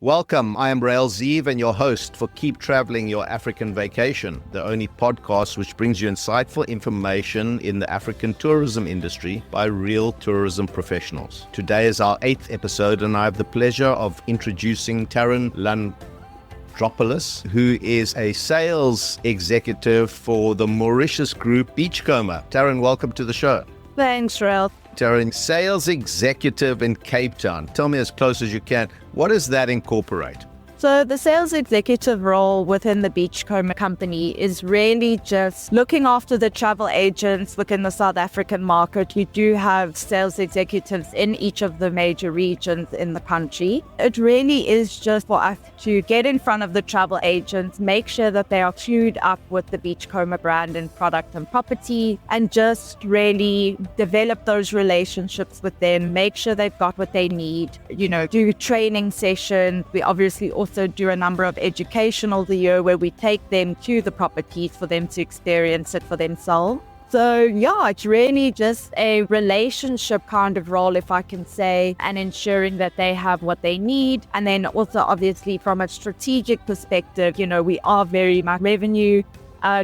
Welcome, I am Rael Zeev and your host for Keep Traveling Your African Vacation, the only podcast which brings you insightful information in the African tourism industry by real tourism professionals. Today is our 8th episode and I have the pleasure of introducing Taryn Landropoulos, who is a sales executive for the Mauritius group Beachcomber. Taryn, welcome to the show. Thanks, Rael. Taryn, sales executive in Cape Town. Tell me as close as you can, what does that incorporate? So the sales executive role within the Beachcomber company is really just looking after the travel agents within the South African market. You do have sales executives in each of the major regions in the country. It really is just for us to get in front of the travel agents, make sure that they are queued up with the Beachcomber brand and product and property, and just really develop those relationships with them, make sure they've got what they need, do training sessions. We obviously also do a number of educational the year where we take them to the properties for them to experience it for themselves. So yeah, it's really just a relationship kind of role, if I can say, and ensuring that they have what they need. And then also obviously from a strategic perspective, we are very much revenue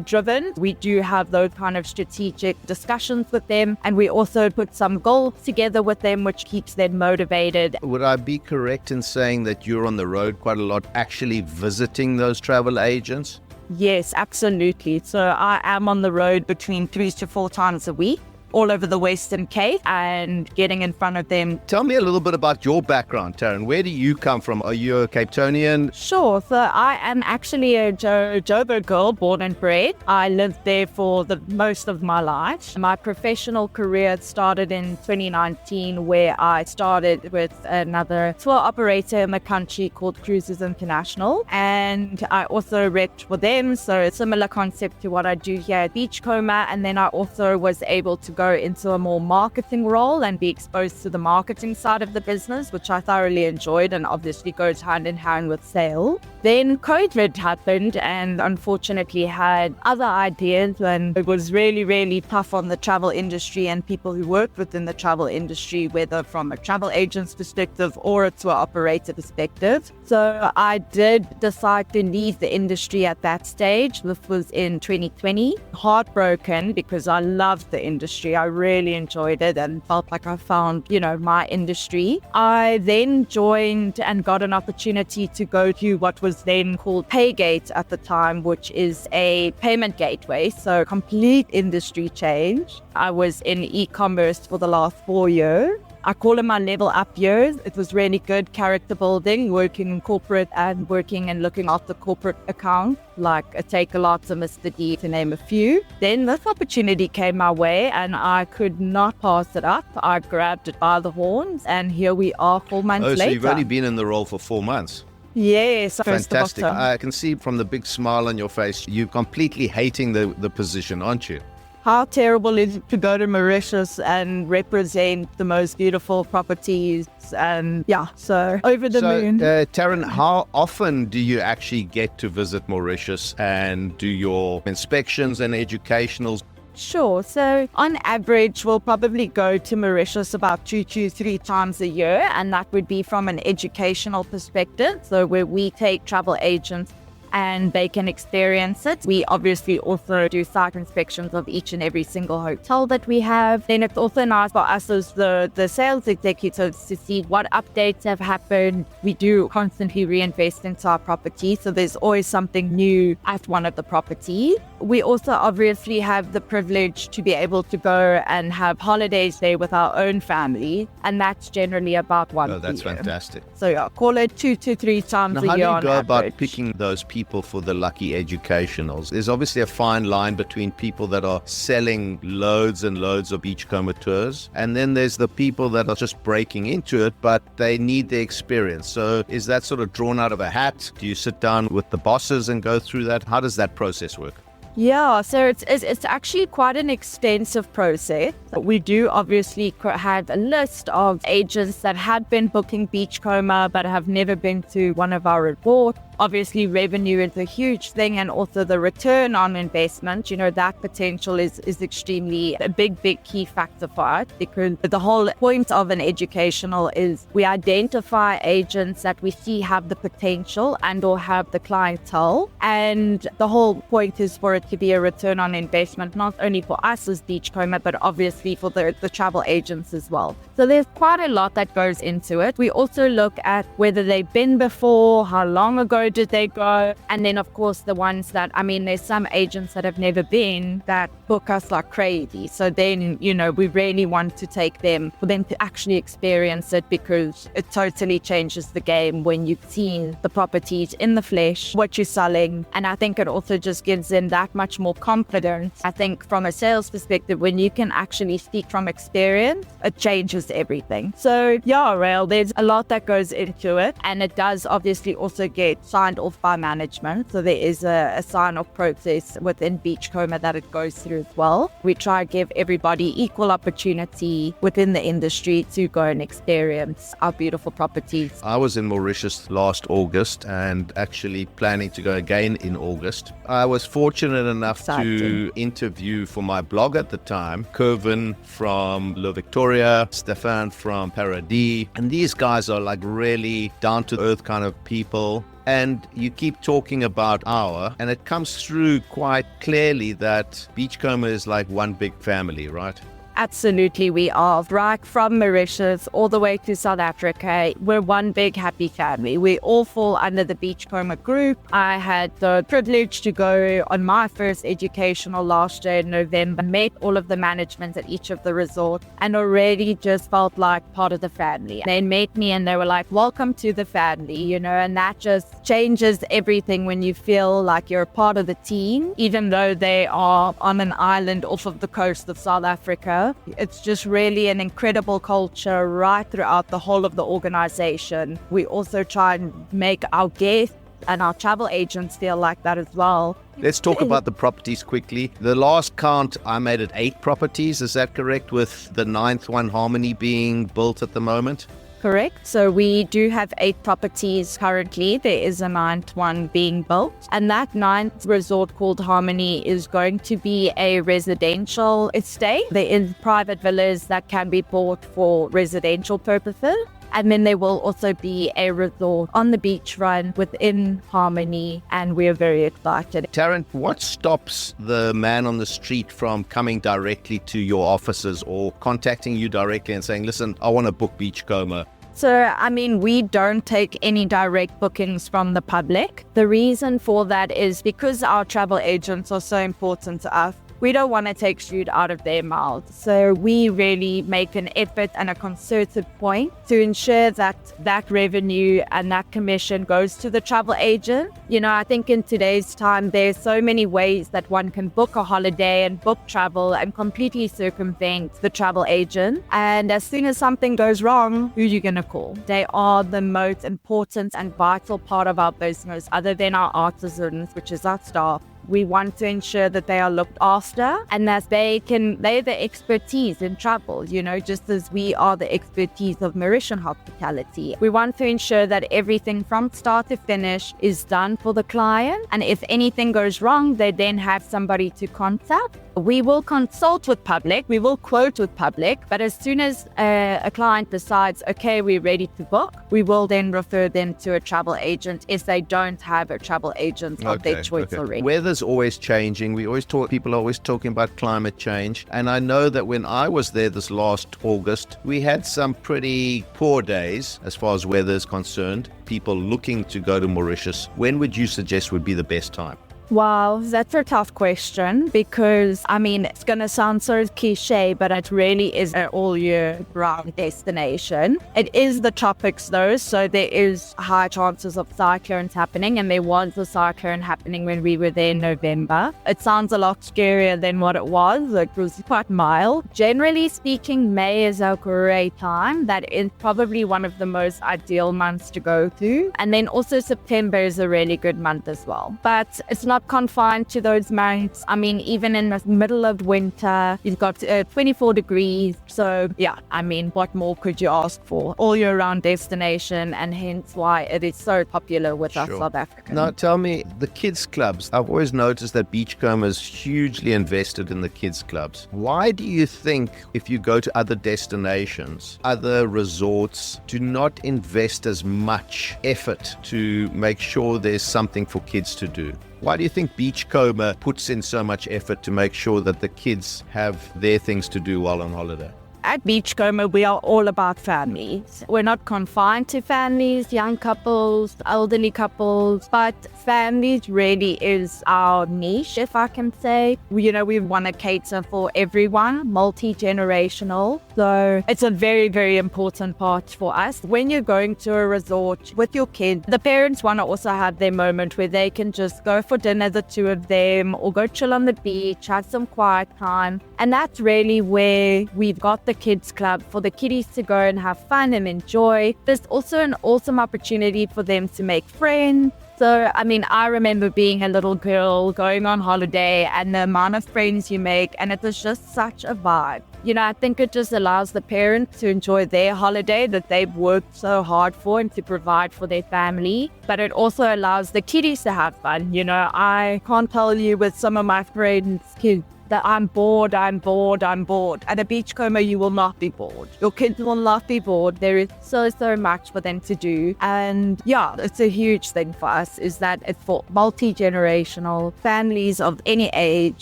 driven. We do have those kind of strategic discussions with them, and we also put some goals together with them, which keeps them motivated. Would I be correct in saying that you're on the road quite a lot, actually visiting those travel agents? Yes, absolutely. So I am on the road between 3 to 4 times a week, all over the Western Cape, and getting in front of them. Tell me a little bit about your background, Taryn. Where do you come from? Are you a Cape Townian? Sure. So I am actually a Joburg girl, born and bred. I lived there for the most of my life. My professional career started in 2019, where I started with another tour operator in the country called Cruises International, and I also repped for them. So a similar concept to what I do here at Beachcomber, and then I also was able to go into a more marketing role and be exposed to the marketing side of the business, which I thoroughly enjoyed and obviously goes hand in hand with sales. Then COVID happened and unfortunately had other ideas, and it was really, really tough on the travel industry and people who worked within the travel industry, whether from a travel agent's perspective or a tour operator perspective. So I did decide to leave the industry at that stage. This was in 2020. Heartbroken because I loved the industry. I really enjoyed it and felt like I found, my industry. I then joined and got an opportunity to go to what was then called Paygate at the time, which is a payment gateway. So complete industry change. I was in e-commerce for the last 4 years. I call them my level up years. It was really good character building, working in corporate and working and looking after corporate accounts like a Takealot, a Mr. D, to name a few. Then this opportunity came my way and I could not pass it up. I grabbed it by the horns and here we are 4 months later. So you've only been in the role for 4 months? Yes. Fantastic. I can see from the big smile on your face, you're completely hating the position, aren't you? How terrible is it to go to Mauritius and represent the most beautiful properties, and so over the moon. Taryn, how often do you actually get to visit Mauritius and do your inspections and educationals? Sure. So on average, we'll probably go to Mauritius about 2 to 3 times a year, and that would be from an educational perspective. So where we take travel agents and they can experience it. We obviously also do site inspections of each and every single hotel that we have. Then it's also nice for us as the sales executives to see what updates have happened. We do constantly reinvest into our property, so there's always something new at one of the properties. We also obviously have the privilege to be able to go and have holidays there with our own family, and that's generally about once a year. Oh, that's fantastic. So call it 2 to 3 times a year on average. How do you go about picking those people for the lucky educationals? There's obviously a fine line between people that are selling loads and loads of Beachcomber tours, and then there's the people that are just breaking into it, but they need the experience. So is that sort of drawn out of a hat? Do you sit down with the bosses and go through that? How does that process work? Yeah, so it's actually quite an extensive process. We do obviously have a list of agents that have been booking Beachcomber but have never been to one of our resorts. Obviously, revenue is a huge thing, and also the return on investment, that potential is extremely a big key factor for it, because the whole point of an educational is we identify agents that we see have the potential and or have the clientele, and the whole point is for it to be a return on investment, not only for us as Beachcomber, but obviously for the travel agents as well. So there's quite a lot that goes into it. We also look at whether they've been before, how long ago did they go, and then of course the ones that, there's some agents that have never been that book us like crazy. So then, we really want to take them, for them to actually experience it, because it totally changes the game when you've seen the properties in the flesh, what you're selling. And I think it also just gives them that much more confidence. I think from a sales perspective, when you can actually speak from experience, it changes everything. So yeah, Rael, there's a lot that goes into it, and it does obviously also get signed off by management. So there is a sign-off process within Beachcomber that it goes through as well. We try to give everybody equal opportunity within the industry to go and experience our beautiful properties. I was in Mauritius last August and actually planning to go again in August. I was fortunate enough to interview for my blog at the time, Kervin from Le Victoria, Stefan from Paradis, and these guys are like really down-to-earth kind of people. And you keep talking about and it comes through quite clearly that Beachcomber is like one big family, right? Absolutely, we are. Right from Mauritius all the way to South Africa, we're one big happy family. We all fall under the Beachcomber group. I had the privilege to go on my first educational last year in November, met all of the management at each of the resorts, and already just felt like part of the family. They met me and they were like, welcome to the family, and that just changes everything when you feel like you're a part of the team, even though they are on an island off of the coast of South Africa. It's just really an incredible culture right throughout the whole of the organization. We also try and make our guests and our travel agents feel like that as well. Let's talk about the properties quickly. The last count, I made it 8 properties. Is that correct? With the 9th one, Harmony, being built at the moment? Correct. So we do have 8 properties currently. There is a 9th one being built. And that 9th resort called Harmony is going to be a residential estate. There is private villas that can be bought for residential purposes. And then there will also be a resort on the beachfront within Harmony, and we're very excited. Taryn, what stops the man on the street from coming directly to your offices or contacting you directly and saying, listen, I want to book Beachcomber? So, we don't take any direct bookings from the public. The reason for that is because our travel agents are so important to us. We don't want to take food out of their mouths. So we really make an effort and a concerted point to ensure that that revenue and that commission goes to the travel agent. I think in today's time, there's so many ways that one can book a holiday and book travel and completely circumvent the travel agent. And as soon as something goes wrong, who are you going to call? They are the most important and vital part of our business, other than our artisans, which is our staff. We want to ensure that they are looked after and that they're the expertise in travel, just as we are the expertise of Mauritian hospitality. We want to ensure that everything from start to finish is done for the client. And if anything goes wrong, they then have somebody to contact. We will consult with public, we will quote with public, but as soon as a client decides, okay, we're ready to book, we will then refer them to a travel agent if they don't have a travel agent of their choice already. Weather's always changing. People are always talking about climate change. And I know that when I was there this last August, we had some pretty poor days as far as weather is concerned. People looking to go to Mauritius. When would you suggest would be the best time? Wow, that's a tough question because, it's going to sound so cliche, but it really is an all-year-round destination. It is the tropics though, so there is high chances of cyclones happening, and there was a cyclone happening when we were there in November. It sounds a lot scarier than what it was. It was quite mild. Generally speaking, May is a great time. That is probably one of the most ideal months to go to. And then also September is a really good month as well. But it's not not confined to those months. I mean, even in the middle of winter, you've got 24 degrees. So yeah, I mean, what more could you ask for? All year round destination, and hence why it is so popular with us South Africans. Now tell me, the kids clubs, I've always noticed that Beachcomber is hugely invested in the kids clubs. Why do you think if you go to other destinations, other resorts, do not invest as much effort to make sure there's something for kids to do? Why do you think Beachcomber puts in so much effort to make sure that the kids have their things to do while on holiday? At Beachcomber, we are all about families. We're not confined to families, young couples, elderly couples, but families really is our niche, if I can say. We want to cater for everyone, multi-generational. So it's a very, very important part for us. When you're going to a resort with your kids, the parents want to also have their moment where they can just go for dinner, the two of them, or go chill on the beach, have some quiet time. And that's really where we've got the kids club for the kiddies to go and have fun and enjoy. There's also an awesome opportunity for them to make friends. So, I mean, I remember being a little girl going on holiday and the amount of friends you make, and it was just such a vibe. I think it just allows the parents to enjoy their holiday that they've worked so hard for and to provide for their family. But it also allows the kiddies to have fun. I can't tell you with some of my friends' kids that I'm bored. At a Beachcomber, you will not be bored. Your kids will not be bored. There is so much for them to do. And yeah, it's a huge thing for us, is that it's for multi-generational families of any age,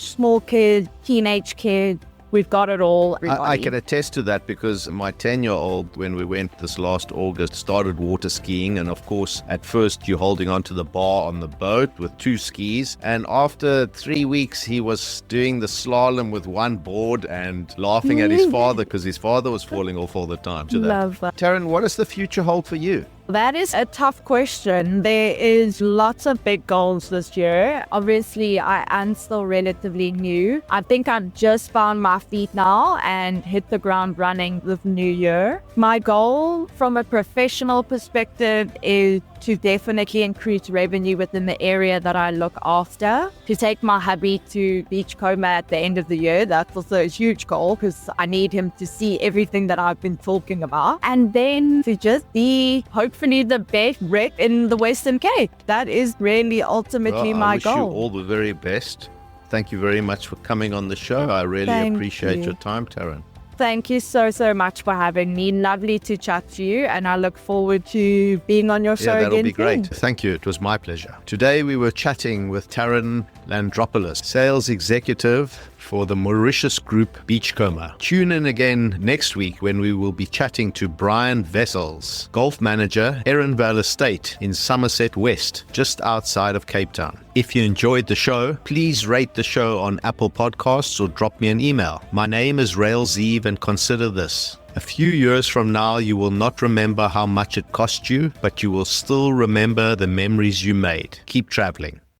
small kids, teenage kids. We've got it all. I can attest to that because my 10-year-old, when we went this last August, started water skiing. And of course, at first you're holding onto the bar on the boat with 2 skis. And after 3 weeks, he was doing the slalom with 1 board and laughing at his father because his father was falling off all the time. Love that. Taryn, what does the future hold for you? That is a tough question. There is lots of big goals this year. Obviously, I am still relatively new. I think I've just found my feet now and hit the ground running this new year. My goal from a professional perspective is to definitely increase revenue within the area that I look after. To take my hubby to Beachcomber at the end of the year, that's also a huge goal because I need him to see everything that I've been talking about. And then to just be hopefully the best rep in the Western Cape. That is really ultimately my goal. I wish you all the very best. Thank you very much for coming on the show. I really appreciate your time, Taryn. Thank you so much for having me. Lovely to chat to you, and I look forward to being on your show again. That'll be great. Thank you. It was my pleasure. Today we were chatting with Taryn Landropoulos, sales executive for the Mauritius group Beachcomber. Tune in again next week when we will be chatting to Brian Wessels, golf manager, Ehrenvale Estate in Somerset West, just outside of Cape Town. If you enjoyed the show, please rate the show on Apple Podcasts or drop me an email. My name is Rael Zeev, and consider this. A few years from now, you will not remember how much it cost you, but you will still remember the memories you made. Keep traveling.